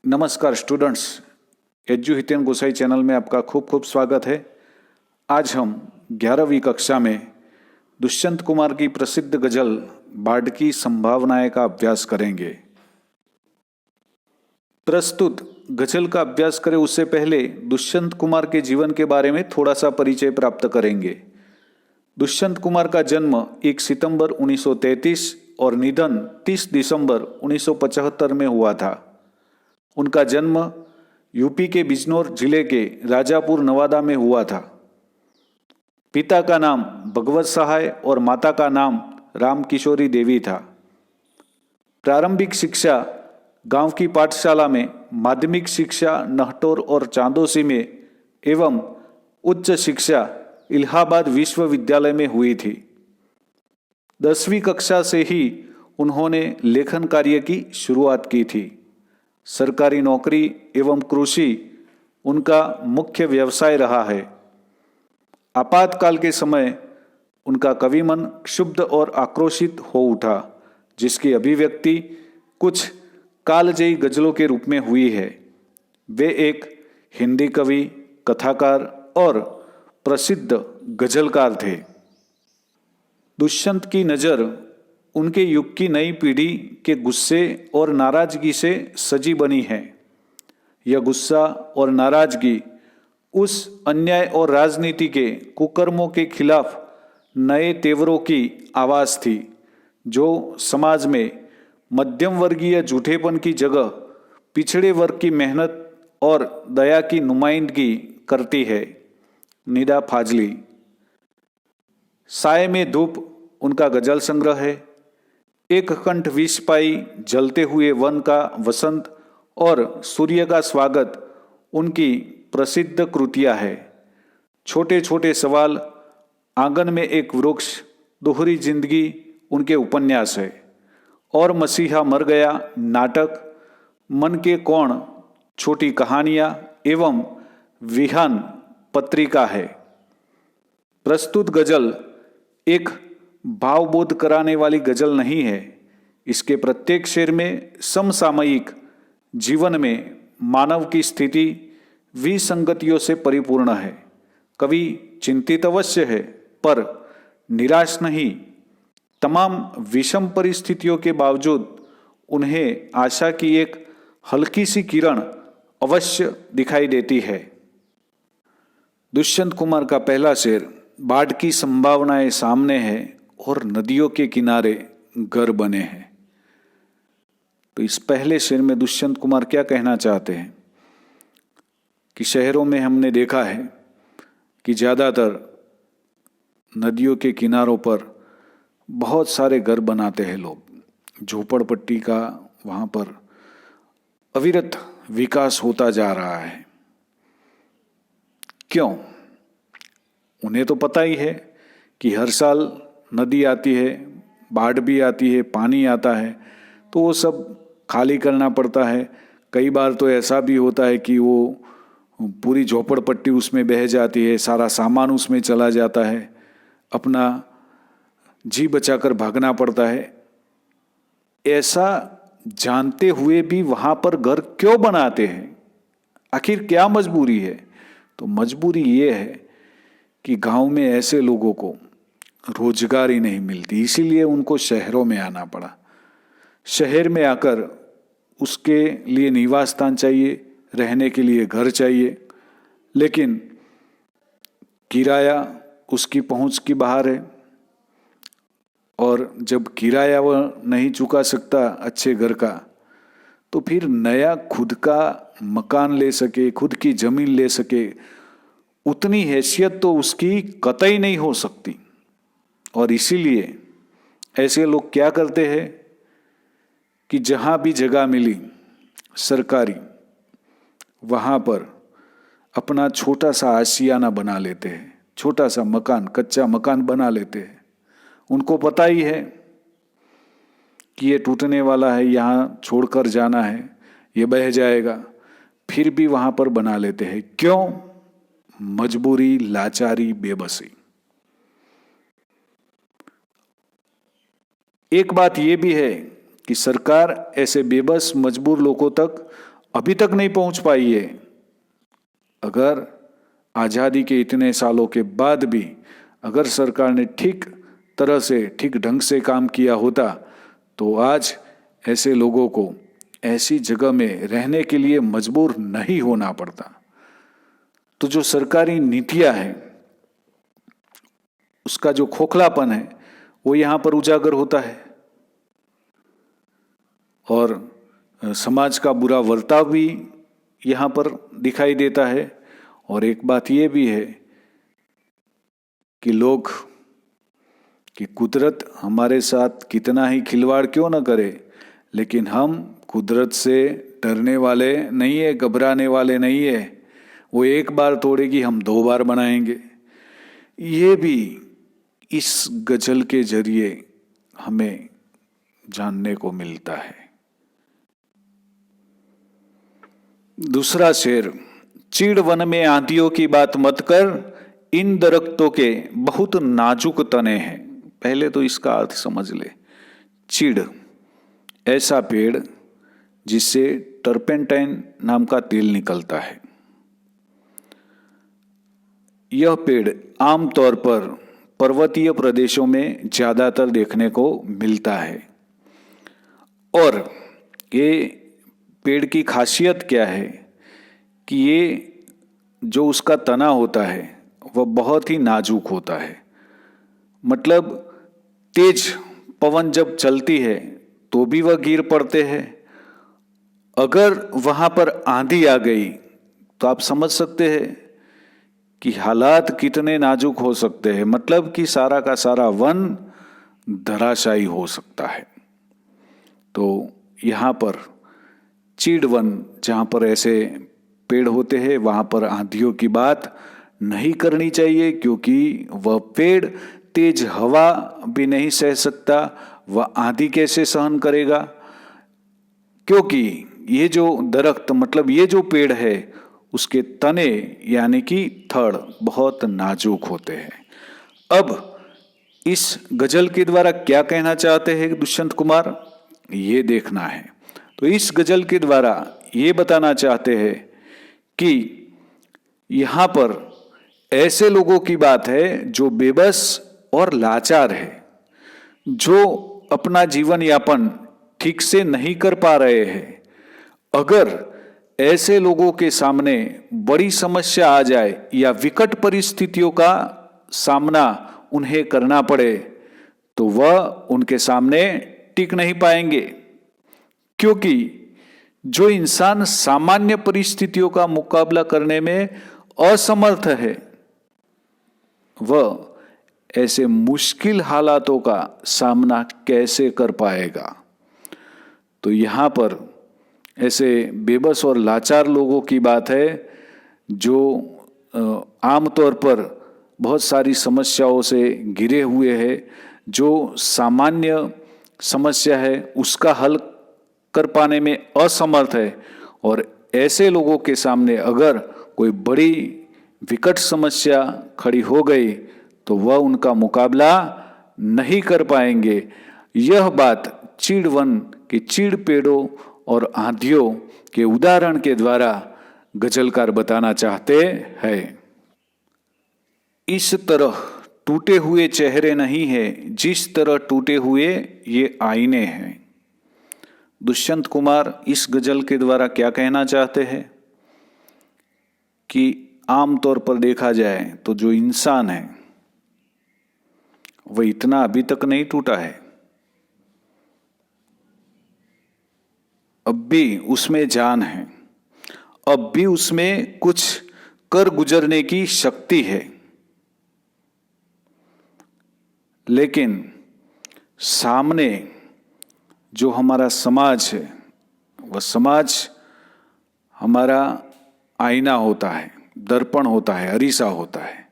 नमस्कार students, edu Hiten गोसाई channel में आपका खूब खूब स्वागत है। आज हम 11वीं कक्षा में दुष्यंत कुमार की प्रसिद्ध गजल बाढ़ की संभावनाएं का अभ्यास करेंगे। प्रस्तुत गजल का अभ्यास करें उससे पहले दुष्यंत कुमार के जीवन के बारे में थोड़ा सा परिचय प्राप्त करेंगे। दुष्यंत कुमार का जन्म 1 सितंबर 1933 और निधन 30 दिसंबर 1975 में हुआ था। उनका जन्म यूपी के बिजनौर जिले के राजापुर नवादा में हुआ था। पिता का नाम भगवत सहाय और माता का नाम रामकिशोरी देवी था। प्रारंभिक शिक्षा गांव की पाठशाला में, माध्यमिक शिक्षा नहटोर और चांदोसी में एवं उच्च शिक्षा इलाहाबाद विश्वविद्यालय में हुई थी। 10वीं कक्षा से ही उन्होंने लेखन कार्य की शुरुआत की थी। सरकारी नौकरी एवं कृषि उनका मुख्य व्यवसाय रहा है। आपातकाल के समय उनका कवि मन क्षुब्ध और आक्रोशित हो उठा, जिसकी अभिव्यक्ति कुछ कालजयी गजलों के रूप में हुई है। वे एक हिंदी कवि, कथाकार और प्रसिद्ध गजलकार थे। दुष्यंत की नज़र उनके युग की नई पीढ़ी के गुस्से और नाराजगी से सजी बनी है। यह गुस्सा और नाराजगी उस अन्याय और राजनीति के कुकर्मों के खिलाफ नए तेवरों की आवाज़ थी, जो समाज में मध्यम वर्गीय झूठेपन की जगह पिछड़े वर्ग की मेहनत और दया की नुमाइंदगी करती है। निदा फाजली। साए में धूप उनका गजल संग्रह है। एक कंठ विष पाई, जलते हुए वन का वसंत और सूर्य का स्वागत उनकी प्रसिद्ध कृतियां है। छोटे छोटे सवाल, आंगन में एक वृक्ष, दोहरी जिंदगी उनके उपन्यास है। और मसीहा मर गया नाटक, मन के कोण छोटी कहानियां एवं विहान पत्रिका है। प्रस्तुत गजल एक भावबोध कराने वाली गजल नहीं है। इसके प्रत्येक शेर में समसामयिक जीवन में मानव की स्थिति विसंगतियों से परिपूर्ण है। कवि चिंतित अवश्य है, पर निराश नहीं। तमाम विषम परिस्थितियों के बावजूद उन्हें आशा की एक हल्की सी किरण अवश्य दिखाई देती है। दुष्यंत कुमार का पहला शेर, बाढ़ की संभावनाएं सामने है और नदियों के किनारे घर बने हैं। तो इस पहले शेर में दुष्यंत कुमार क्या कहना चाहते हैं कि शहरों में हमने देखा है कि ज़्यादातर नदियों के किनारों पर बहुत सारे घर बनाते हैं लोग। झोपड़पट्टी का वहाँ पर अविरत विकास होता जा रहा है। क्यों? उन्हें तो पता ही है कि हर साल नदी आती है, बाढ़ भी आती है, पानी आता है, तो वो सब खाली करना पड़ता है। कई बार तो ऐसा भी होता है कि वो पूरी झोपड़पट्टी उसमें बह जाती है, सारा सामान उसमें चला जाता है, अपना जी बचाकर भागना पड़ता है। ऐसा जानते हुए भी वहाँ पर घर क्यों बनाते हैं? आखिर क्या मजबूरी है? तो मजबूरी ये है कि गांव में ऐसे लोगों को रोजगार ही नहीं मिलती, इसीलिए उनको शहरों में आना पड़ा। शहर में आकर उसके लिए निवास स्थान चाहिए, रहने के लिए घर चाहिए, लेकिन किराया उसकी पहुंच की बाहर है। और जब किराया वह नहीं चुका सकता अच्छे घर का, तो फिर नया खुद का मकान ले सके, खुद की जमीन ले सके, उतनी हैसियत तो उसकी कतई नहीं हो सकती। और इसीलिए ऐसे लोग क्या करते हैं कि जहाँ भी जगह मिली सरकारी, वहाँ पर अपना छोटा सा आशियाना बना लेते हैं, छोटा सा मकान, कच्चा मकान बना लेते हैं। उनको पता ही है कि ये टूटने वाला है, यहाँ छोड़कर जाना है, ये बह जाएगा, फिर भी वहाँ पर बना लेते हैं। क्यों? मजबूरी, लाचारी, बेबसी। एक बात यह भी है कि सरकार ऐसे बेबस मजबूर लोगों तक अभी तक नहीं पहुंच पाई है। अगर आज़ादी के इतने सालों के बाद भी अगर सरकार ने ठीक तरह से, ठीक ढंग से काम किया होता तो आज ऐसे लोगों को ऐसी जगह में रहने के लिए मजबूर नहीं होना पड़ता। तो जो सरकारी नीतियां हैं उसका जो खोखलापन है वो यहाँ पर उजागर होता है, और समाज का बुरा वर्ताव भी यहाँ पर दिखाई देता है। और एक बात ये भी है कि कुदरत हमारे साथ कितना ही खिलवाड़ क्यों न करे, लेकिन हम कुदरत से डरने वाले नहीं है, घबराने वाले नहीं है। वो एक बार तोड़ेगी, हम 2 बार बनाएंगे। ये भी इस गजल के जरिए हमें जानने को मिलता है। दूसरा शेर, चीड़ वन में आंधियों की बात मत कर, इन दरख्तों के बहुत नाजुक तने हैं। पहले तो इसका अर्थ समझ ले। चीड़ ऐसा पेड़ जिससे टर्पेंटाइन नाम का तेल निकलता है। यह पेड़ आमतौर पर पर्वतीय प्रदेशों में ज्यादातर देखने को मिलता है। और ये पेड़ की खासियत क्या है कि ये जो उसका तना होता है वह बहुत ही नाजुक होता है। मतलब तेज पवन जब चलती है तो भी वह गिर पड़ते हैं। अगर वहां पर आंधी आ गई तो आप समझ सकते हैं कि हालात कितने नाजुक हो सकते हैं। मतलब कि सारा का सारा वन धराशायी हो सकता है। तो यहाँ पर चीड़ वन, जहाँ पर ऐसे पेड़ होते हैं वहाँ पर आंधियों की बात नहीं करनी चाहिए, क्योंकि वह पेड़ तेज हवा भी नहीं सह सकता। वह आंधी कैसे सहन करेगा? क्योंकि ये जो दरख्त, मतलब ये जो पेड़ है, उसके तने यानी कि थड़ बहुत नाजुक होते हैं। अब इस गजल के द्वारा क्या कहना चाहते हैं दुष्यंत कुमार, ये देखना है। तो इस गजल के द्वारा ये बताना चाहते हैं कि यहाँ पर ऐसे लोगों की बात है जो बेबस और लाचार है, जो अपना जीवन यापन ठीक से नहीं कर पा रहे हैं। अगर ऐसे लोगों के सामने बड़ी समस्या आ जाए या विकट परिस्थितियों का सामना उन्हें करना पड़े तो वह उनके सामने टिक नहीं पाएंगे। क्योंकि जो इंसान सामान्य परिस्थितियों का मुकाबला करने में असमर्थ है वह ऐसे मुश्किल हालातों का सामना कैसे कर पाएगा। तो यहाँ पर ऐसे बेबस और लाचार लोगों की बात है जो आमतौर पर बहुत सारी समस्याओं से घिरे हुए हैं, जो सामान्य समस्या है उसका हल कर पाने में असमर्थ है। और ऐसे लोगों के सामने अगर कोई बड़ी विकट समस्या खड़ी हो गई तो वह उनका मुकाबला नहीं कर पाएंगे। यह बात चीड़ वन के चीड़ पेड़ों और आंधियों के उदाहरण के द्वारा गजलकार बताना चाहते हैं। इस तरह टूटे हुए चेहरे नहीं है जिस तरह टूटे हुए ये आईने हैं। दुष्यंत कुमार इस गजल के द्वारा क्या कहना चाहते हैं कि आमतौर पर देखा जाए तो जो इंसान है वह इतना अभी तक नहीं टूटा है। अब भी उसमें जान है, अब भी उसमें कुछ कर गुजरने की शक्ति है। लेकिन सामने जो हमारा समाज है वह समाज हमारा आईना होता है, दर्पण होता है, अरीसा होता है।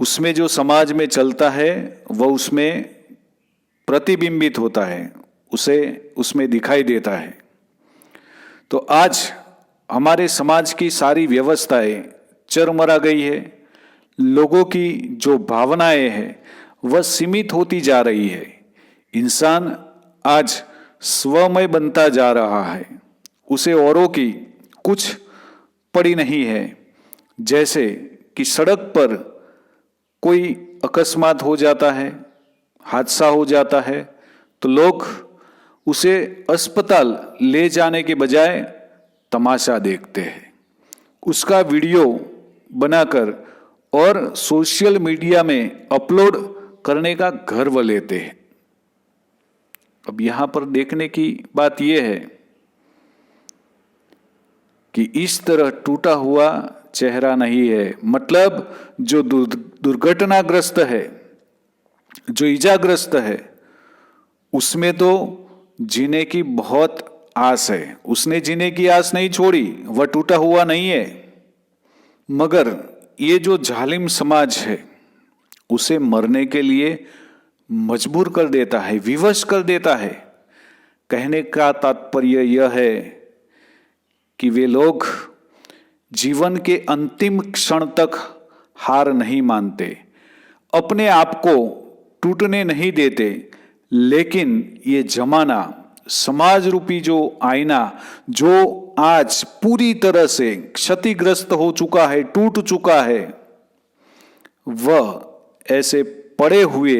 उसमें जो समाज में चलता है वह उसमें प्रतिबिंबित होता है, उसे उसमें दिखाई देता है। तो आज हमारे समाज की सारी व्यवस्थाएं चरमरा गई है। लोगों की जो भावनाएं हैं वह सीमित होती जा रही है। इंसान आज स्वमय बनता जा रहा है। उसे औरों की कुछ पड़ी नहीं है। जैसे कि सड़क पर कोई अकस्मात हो जाता है, हादसा हो जाता है, तो लोग उसे अस्पताल ले जाने के बजाय तमाशा देखते हैं, उसका वीडियो बनाकर और सोशल मीडिया में अपलोड करने का गर्व लेते हैं। अब यहां पर देखने की बात यह है कि इस तरह टूटा हुआ चेहरा नहीं है, मतलब जो दुर्घटनाग्रस्त है, जो इजाग्रस्त है, उसमें तो जीने की बहुत आस है। उसने जीने की आस नहीं छोड़ी, वह टूटा हुआ नहीं है। मगर ये जो जालिम समाज है उसे मरने के लिए मजबूर कर देता है, विवश कर देता है। कहने का तात्पर्य यह है कि वे लोग जीवन के अंतिम क्षण तक हार नहीं मानते, अपने आप को टूटने नहीं देते, लेकिन ये जमाना, समाज रूपी जो आईना, जो आज पूरी तरह से क्षतिग्रस्त हो चुका है, टूट चुका है, वह ऐसे पड़े हुए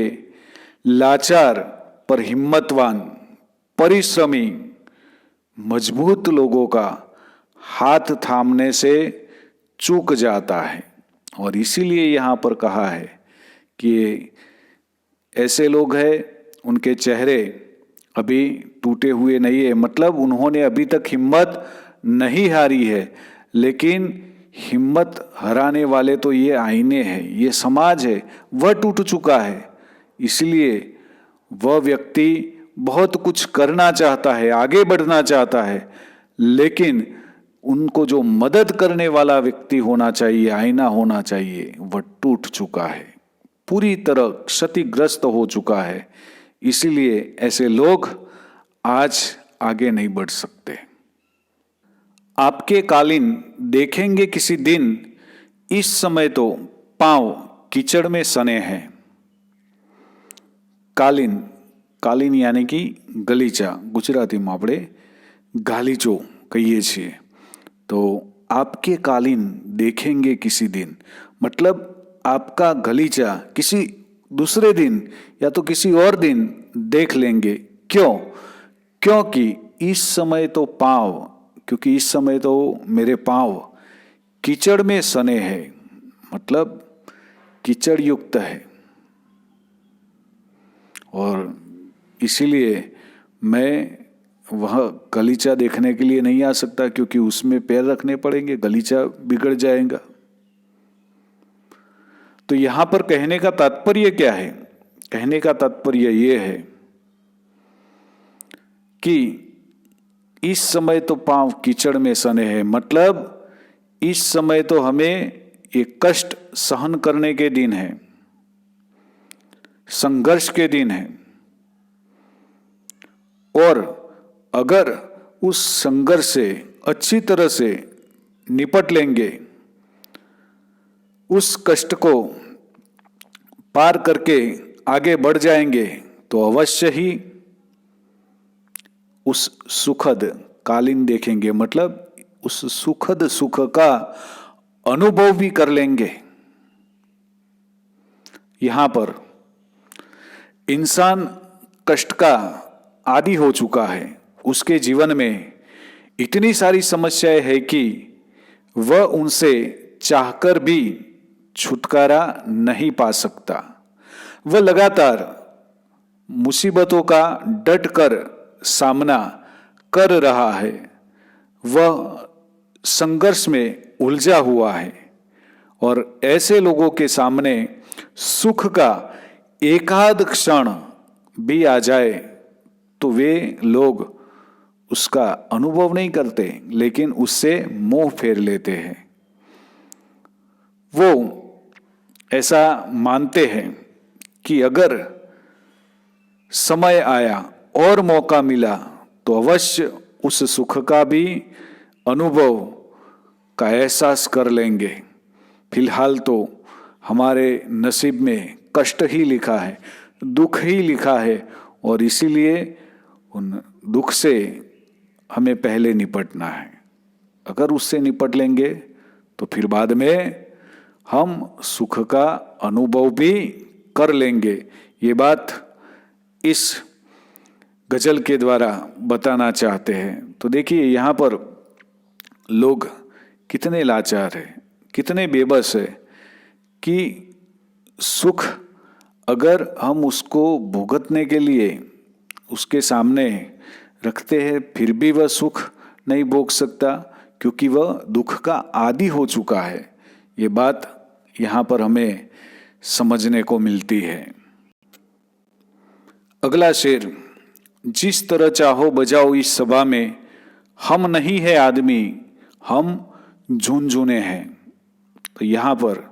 लाचार पर हिम्मतवान, परिश्रमी, मजबूत लोगों का हाथ थामने से चूक जाता है। और इसीलिए यहां पर कहा है कि ऐसे लोग हैं, उनके चेहरे अभी टूटे हुए नहीं है, मतलब उन्होंने अभी तक हिम्मत नहीं हारी है। लेकिन हिम्मत हराने वाले तो ये आईने हैं, ये समाज है, वह टूट चुका है। इसलिए वह व्यक्ति बहुत कुछ करना चाहता है, आगे बढ़ना चाहता है, लेकिन उनको जो मदद करने वाला व्यक्ति होना चाहिए, आईना होना चाहिए, वह टूट चुका है, पूरी तरह क्षतिग्रस्त हो चुका है। इसीलिए ऐसे लोग आज आगे नहीं बढ़ सकते। आपके कालीन देखेंगे किसी दिन, इस समय तो पांव कीचड़ में सने हैं। कालीन, कालीन यानी कि गलीचा, ગુજરાતીમાં આપણે ગાલીચો કહીએ છીએ। तो आपके कालीन देखेंगे किसी दिन, मतलब आपका गलीचा किसी दूसरे दिन या तो किसी और दिन देख लेंगे। क्यों? क्योंकि इस समय तो पांव, क्योंकि इस समय तो मेरे पांव कीचड़ में सने हैं, मतलब कीचड़ युक्त है, और इसीलिए मैं वह गलीचा देखने के लिए नहीं आ सकता, क्योंकि उसमें पैर रखने पड़ेंगे, गलीचा बिगड़ जाएगा। तो यहां पर कहने का तात्पर्य क्या है? कहने का तात्पर्य यह है कि इस समय तो पांव कीचड़ में सने हैं, मतलब इस समय तो हमें ये कष्ट सहन करने के दिन है, संघर्ष के दिन है। और अगर उस संघर्ष से अच्छी तरह से निपट लेंगे, उस कष्ट को पार करके आगे बढ़ जाएंगे, तो अवश्य ही उस सुखद कालीन देखेंगे, मतलब उस सुखद सुख का अनुभव भी कर लेंगे। यहां पर इंसान कष्ट का आदी हो चुका है, उसके जीवन में इतनी सारी समस्याएं हैं कि वह उनसे चाहकर भी छुटकारा नहीं पा सकता। वह लगातार मुसीबतों का डट कर सामना कर रहा है, वह संघर्ष में उलझा हुआ है। और ऐसे लोगों के सामने सुख का एकाध क्षण भी आ जाए तो वे लोग उसका अनुभव नहीं करते, लेकिन उससे मोह फेर लेते हैं। वो ऐसा मानते हैं कि अगर समय आया और मौका मिला तो अवश्य उस सुख का भी अनुभव का एहसास कर लेंगे। फिलहाल तो हमारे नसीब में कष्ट ही लिखा है, दुख ही लिखा है, और इसीलिए उन दुख से हमें पहले निपटना है। अगर उससे निपट लेंगे तो फिर बाद में हम सुख का अनुभव भी कर लेंगे। ये बात इस गजल के द्वारा बताना चाहते हैं। तो देखिए यहाँ पर लोग कितने लाचार हैं, कितने बेबस है कि सुख अगर हम उसको भुगतने के लिए उसके सामने रखते हैं फिर भी वह सुख नहीं भोग सकता, क्योंकि वह दुख का आदी हो चुका है। ये बात यहाँ पर हमें समझने को मिलती है। अगला शेर, जिस तरह चाहो बजाओ इस सभा में, हम नहीं है आदमी हम झुनझुने हैं। तो यहाँ पर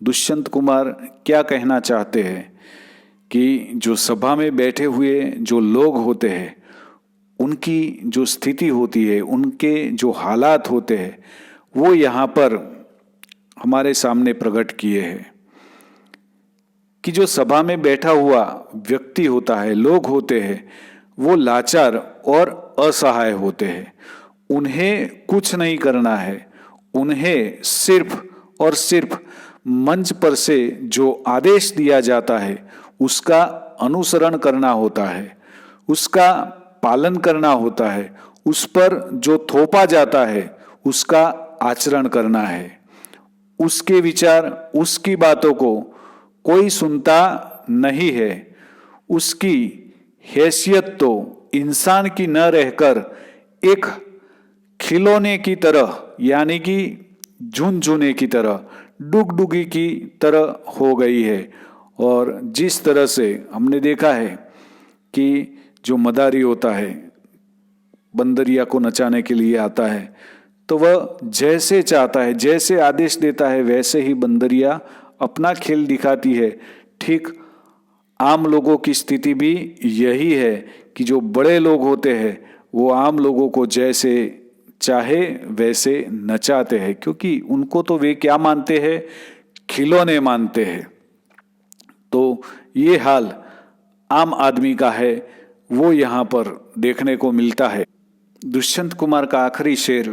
दुष्यंत कुमार क्या कहना चाहते हैं कि जो सभा में बैठे हुए जो लोग होते हैं उनकी जो स्थिति होती है, उनके जो हालात होते हैं, वो यहाँ पर हमारे सामने प्रकट किए हैं कि जो सभा में बैठा हुआ व्यक्ति होता है, लोग होते हैं, वो लाचार और असहाय होते हैं। उन्हें कुछ नहीं करना है, उन्हें सिर्फ और सिर्फ मंच पर से जो आदेश दिया जाता है उसका अनुसरण करना होता है, उसका पालन करना होता है, उस पर जो थोपा जाता है उसका आचरण करना है। उसके विचार, उसकी बातों को कोई सुनता नहीं है। उसकी हैसियत तो इंसान की न रहकर एक खिलौने की तरह, यानी कि झुनझुने की तरह, डुगडुगी की तरह हो गई है। और जिस तरह से हमने देखा है कि जो मदारी होता है, बंदरिया को नचाने के लिए आता है, तो वह जैसे चाहता है, जैसे आदेश देता है, वैसे ही बंदरिया अपना खेल दिखाती है। ठीक आम लोगों की स्थिति भी यही है कि जो बड़े लोग होते हैं वो आम लोगों को जैसे चाहे वैसे नचाते हैं, क्योंकि उनको तो वे क्या मानते हैं, खिलौने मानते हैं। तो ये हाल आम आदमी का है, वो यहाँ पर देखने को मिलता है। दुष्यंत कुमार का आखिरी शेर,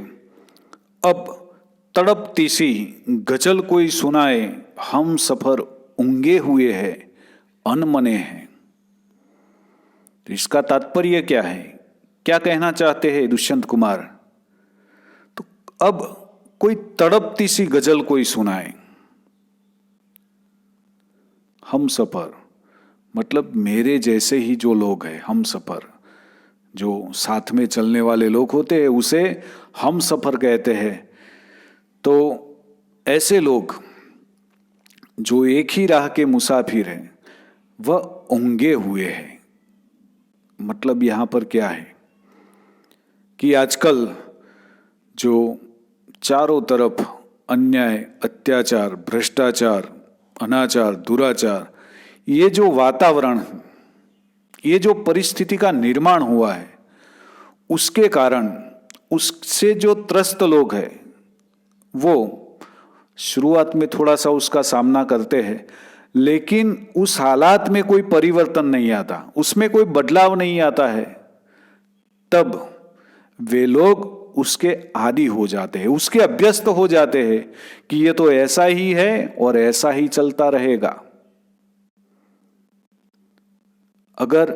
अब तड़पती सी गजल कोई सुनाए, हम सफर ऊंगे हुए हैं अनमने हैं। तो इसका तात्पर्य क्या है, क्या कहना चाहते हैं दुष्यंत कुमार? तो अब कोई तड़पती सी गजल कोई सुनाए, हम सफर मतलब मेरे जैसे ही जो लोग हैं, हम सफर, जो साथ में चलने वाले लोग होते हैं उसे हम सफर कहते हैं। तो ऐसे लोग जो एक ही राह के मुसाफिर हैं वह ऊंगे हुए हैं। मतलब यहाँ पर क्या है कि आजकल जो चारों तरफ अन्याय, अत्याचार, भ्रष्टाचार, अनाचार, दुराचार, ये जो वातावरण, ये जो परिस्थिति का निर्माण हुआ है, उसके कारण उससे जो त्रस्त लोग हैं वो शुरुआत में थोड़ा सा उसका सामना करते हैं, लेकिन उस हालात में कोई परिवर्तन नहीं आता, उसमें कोई बदलाव नहीं आता है। तब वे लोग उसके आदी हो जाते हैं, उसके अभ्यस्त हो जाते हैं कि ये तो ऐसा ही है और ऐसा ही चलता रहेगा। अगर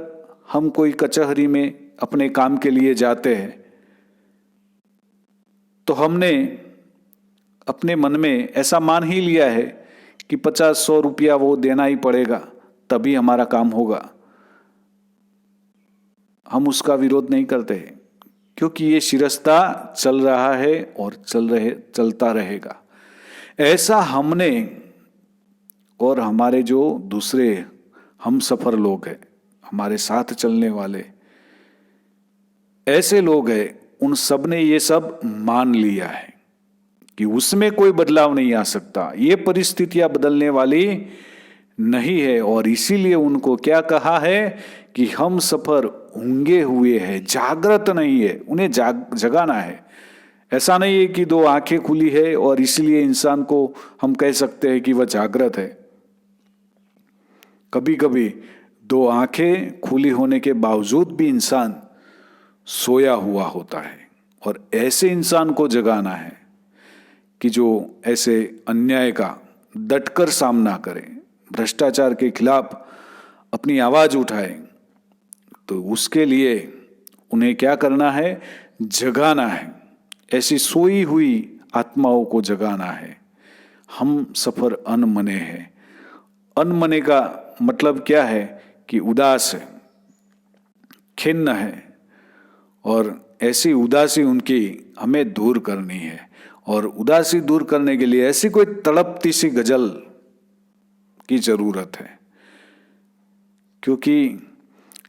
हम कोई कचहरी में अपने काम के लिए जाते हैं तो हमने अपने मन में ऐसा मान ही लिया है कि 50-100 रुपया वो देना ही पड़ेगा तभी हमारा काम होगा। हम उसका विरोध नहीं करते हैं क्योंकि ये शिरस्ता चल रहा है और चलता रहेगा। ऐसा हमने और हमारे जो दूसरे हम सफर लोग हैं, हमारे साथ चलने वाले ऐसे लोग हैं, उन सब ने ये सब मान लिया है कि उसमें कोई बदलाव नहीं आ सकता, ये परिस्थितियां बदलने वाली नहीं है। और इसीलिए उनको क्या कहा है कि हम सफर ऊंगे हुए हैं, जागृत नहीं है, उन्हें जगाना है। ऐसा नहीं है कि दो आंखें खुली है और इसलिए इंसान को हम कह सकते हैं कि वह जागृत है। कभी कभी दो आंखें खुली होने के बावजूद भी इंसान सोया हुआ होता है। और ऐसे इंसान को जगाना है कि जो ऐसे अन्याय का डटकर सामना करे, भ्रष्टाचार के खिलाफ अपनी आवाज उठाए। तो उसके लिए उन्हें क्या करना है? जगाना है। ऐसी सोई हुई आत्माओं को जगाना है। हम सफर अनमने हैं। अनमने का मतलब क्या है? कि उदास है, खिन्न है, और ऐसी उदासी उनकी हमें दूर करनी है। और उदासी दूर करने के लिए ऐसी कोई तड़पती सी गजल की जरूरत है, क्योंकि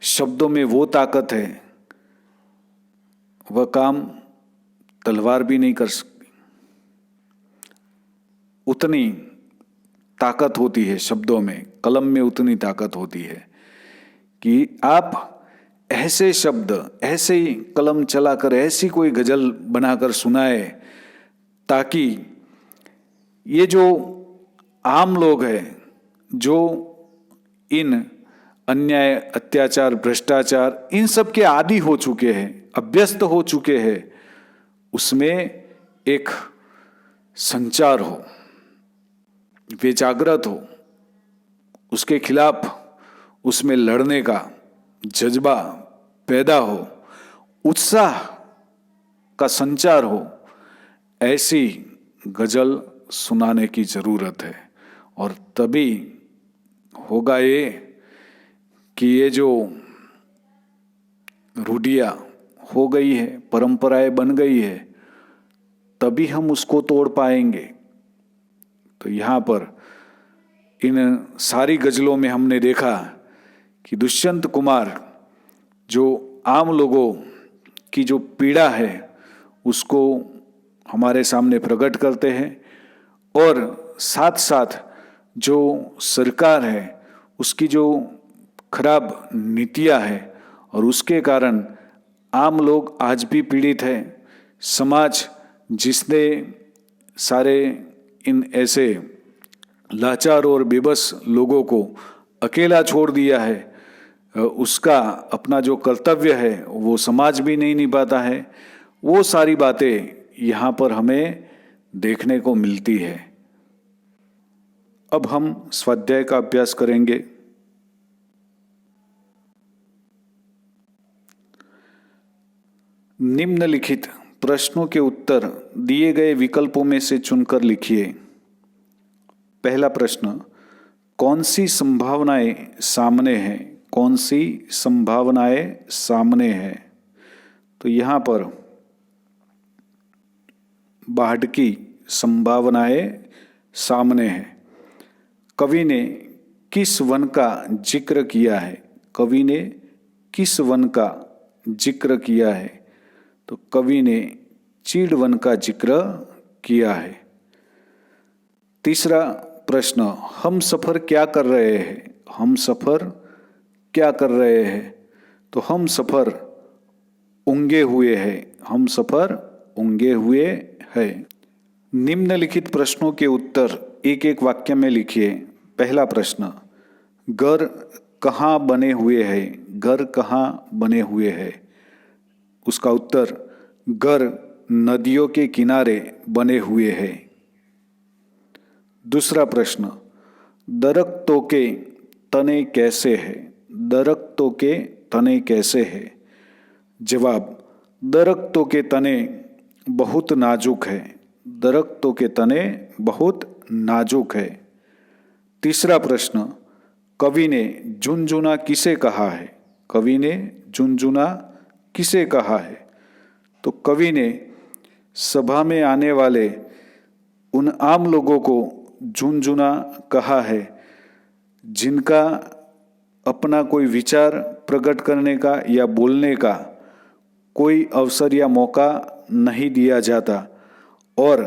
शब्दों में वो ताकत है, वह काम तलवार भी नहीं कर सकती। उतनी ताकत होती है शब्दों में, कलम में उतनी ताकत होती है कि आप ऐसे शब्द, ऐसे ही कलम चलाकर ऐसी कोई गजल बनाकर सुनाए, ताकि ये जो आम लोग हैं, जो इन अन्याय, अत्याचार, भ्रष्टाचार, इन सब के आदी हो चुके हैं, अभ्यस्त हो चुके हैं, उसमें एक संचार हो, वे जागृत हो, उसके खिलाफ उसमें लड़ने का जज्बा पैदा हो, उत्साह का संचार हो। ऐसी गजल सुनाने की जरूरत है। और तभी होगा ये कि ये जो रूढ़ियां हो गई है, परंपराएं बन गई है, तभी हम उसको तोड़ पाएंगे। तो यहाँ पर इन सारी गजलों में हमने देखा कि दुष्यंत कुमार जो आम लोगों की जो पीड़ा है उसको हमारे सामने प्रकट करते हैं, और साथ साथ जो सरकार है उसकी जो खराब नीतियां हैं और उसके कारण आम लोग आज भी पीड़ित हैं। समाज जिसने सारे इन ऐसे लाचार और बेबस लोगों को अकेला छोड़ दिया है, उसका अपना जो कर्तव्य है वो समाज भी नहीं निभाता है। वो सारी बातें यहाँ पर हमें देखने को मिलती है। अब हम स्वाध्याय का अभ्यास करेंगे। निम्नलिखित प्रश्नों के उत्तर दिए गए विकल्पों में से चुनकर लिखिए। पहला प्रश्न, कौन सी संभावनाएं सामने हैं? कौन सी संभावनाएं सामने हैं? तो यहाँ पर बाढ़ की संभावनाएं सामने हैं। कवि ने किस वन का जिक्र किया है? कवि ने किस वन का जिक्र किया है? तो कवि ने चीड़ वन का जिक्र किया है। तीसरा प्रश्न, हम सफर क्या कर रहे हैं? हम सफर क्या कर रहे हैं? तो हम सफर ऊँघे हुए हैं। हम सफर ऊँघे हुए हैं। निम्नलिखित प्रश्नों के उत्तर एक एक वाक्य में लिखिए। पहला प्रश्न, घर कहाँ बने हुए हैं? घर कहाँ बने हुए हैं? उसका उत्तर, घर नदियों के किनारे बने हुए हैं। दूसरा प्रश्न, दरख्तों के तने कैसे हैं? दरख्तों के तने कैसे हैं? जवाब, दरख्तों के तने बहुत नाजुक है। दरख्तों के तने बहुत नाजुक है। तीसरा प्रश्न, कवि ने झुनझुना किसे कहा है? कवि ने झुनझुना किसे कहा है? तो कवि ने सभा में आने वाले उन आम लोगों को झुनझुना कहा है जिनका अपना कोई विचार प्रकट करने का या बोलने का कोई अवसर या मौका नहीं दिया जाता और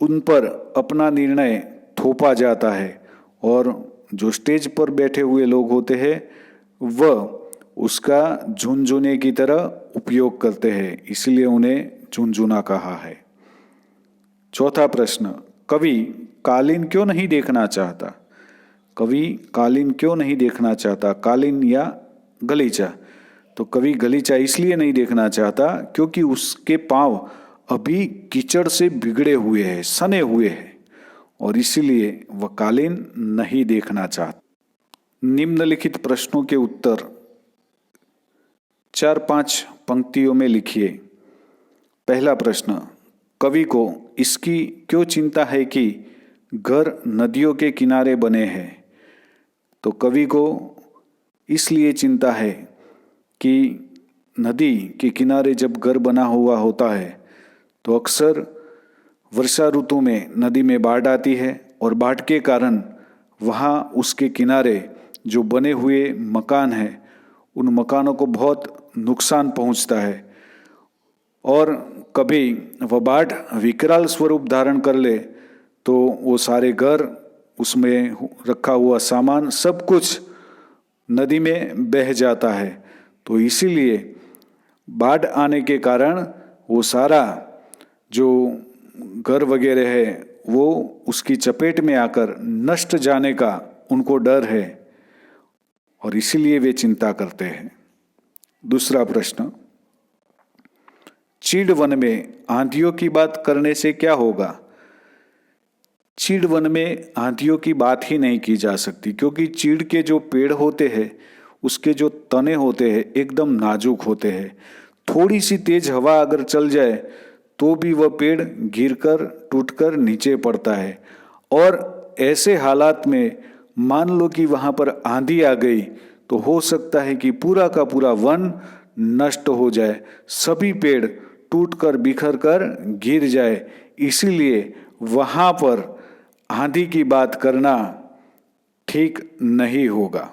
उन पर अपना निर्णय थोपा जाता है, और जो स्टेज पर बैठे हुए लोग होते हैं वह उसका झुनझुने की तरह उपयोग करते हैं, इसलिए उन्हें झुनझुना कहा है। चौथा प्रश्न, कवि कालीन क्यों नहीं देखना चाहता? कवि कालीन क्यों नहीं देखना चाहता? कालीन या गलीचा? तो कवि गलीचा इसलिए नहीं देखना चाहता क्योंकि उसके पांव अभी कीचड़ से बिगड़े हुए हैं, सने हुए हैं, और इसीलिए वह कालीन नहीं देखना चाहता। निम्नलिखित प्रश्नों के उत्तर 4-5 पंक्तियों में लिखिए। पहला प्रश्न, कवि को इसकी क्यों चिंता है कि घर नदियों के किनारे बने हैं? तो कवि को इसलिए चिंता है कि नदी के किनारे जब घर बना हुआ होता है तो अक्सर वर्षा ऋतु में नदी में बाढ़ आती है, और बाढ़ के कारण वहाँ उसके किनारे जो बने हुए मकान हैं उन मकानों को बहुत नुकसान पहुँचता है, और कभी वह बाढ़ विकराल स्वरूप धारण कर ले तो वो सारे घर, उसमें रखा हुआ सामान, सब कुछ नदी में बह जाता है। तो इसीलिए बाढ़ आने के कारण वो सारा जो घर वगैरह है वो उसकी चपेट में आकर नष्ट जाने का उनको डर है, और इसीलिए वे चिंता करते हैं। दूसरा प्रश्न, चीड़ वन में आंधियों की बात करने से क्या होगा? चीड़ वन में आंधियों की बात ही नहीं की जा सकती, क्योंकि चीड़ के जो पेड़ होते हैं उसके जो तने होते हैं एकदम नाजुक होते हैं। थोड़ी सी तेज हवा अगर चल जाए तो भी वह पेड़ गिरकर टूटकर नीचे पड़ता है, और ऐसे हालात में मान लो कि वहाँ पर आंधी आ गई तो हो सकता है कि पूरा का पूरा वन नष्ट हो जाए, सभी पेड़ टूटकर बिखर कर गिर जाए। इसीलिए वहाँ पर आंधी की बात करना ठीक नहीं होगा।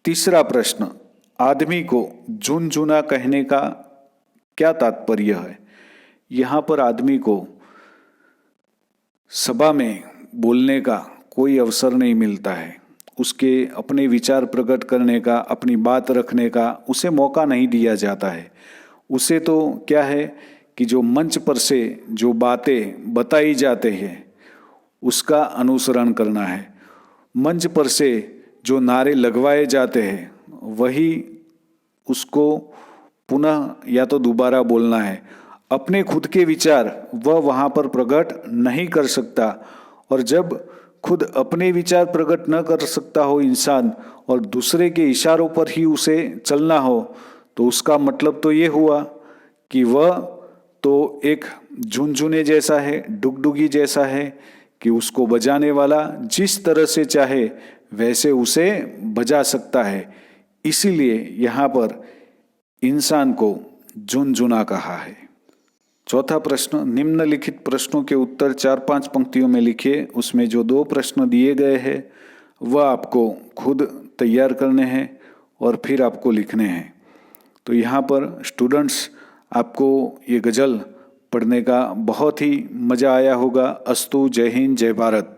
तीसरा प्रश्न, आदमी को झुनझुना कहने का क्या तात्पर्य है? यहाँ पर आदमी को सभा में बोलने का कोई अवसर नहीं मिलता है, उसके अपने विचार प्रकट करने का, अपनी बात रखने का उसे मौका नहीं दिया जाता है। उसे तो क्या है कि जो मंच पर से जो बातें बताई जाते हैं उसका अनुसरण करना है, मंच पर से जो नारे लगवाए जाते हैं वही उसको पुनः या तो दोबारा बोलना है। अपने खुद के विचार वह वहाँ पर प्रकट नहीं कर सकता, और जब खुद अपने विचार प्रकट न कर सकता हो इंसान और दूसरे के इशारों पर ही उसे चलना हो, तो उसका मतलब तो ये हुआ कि वह तो एक झुनझुने जैसा है, डुगडुगी जैसा है कि उसको बजाने वाला जिस तरह से चाहे वैसे उसे बजा सकता है। इसीलिए यहाँ पर इंसान को झुनझुना कहा है। चौथा प्रश्न, निम्नलिखित प्रश्नों के उत्तर 4-5 पंक्तियों में लिखिए। उसमें जो 2 प्रश्न दिए गए हैं वह आपको खुद तैयार करने हैं और फिर आपको लिखने हैं। तो यहाँ पर स्टूडेंट्स आपको ये गज़ल पढ़ने का बहुत ही मज़ा आया होगा। अस्तु, जय हिंद, जय भारत।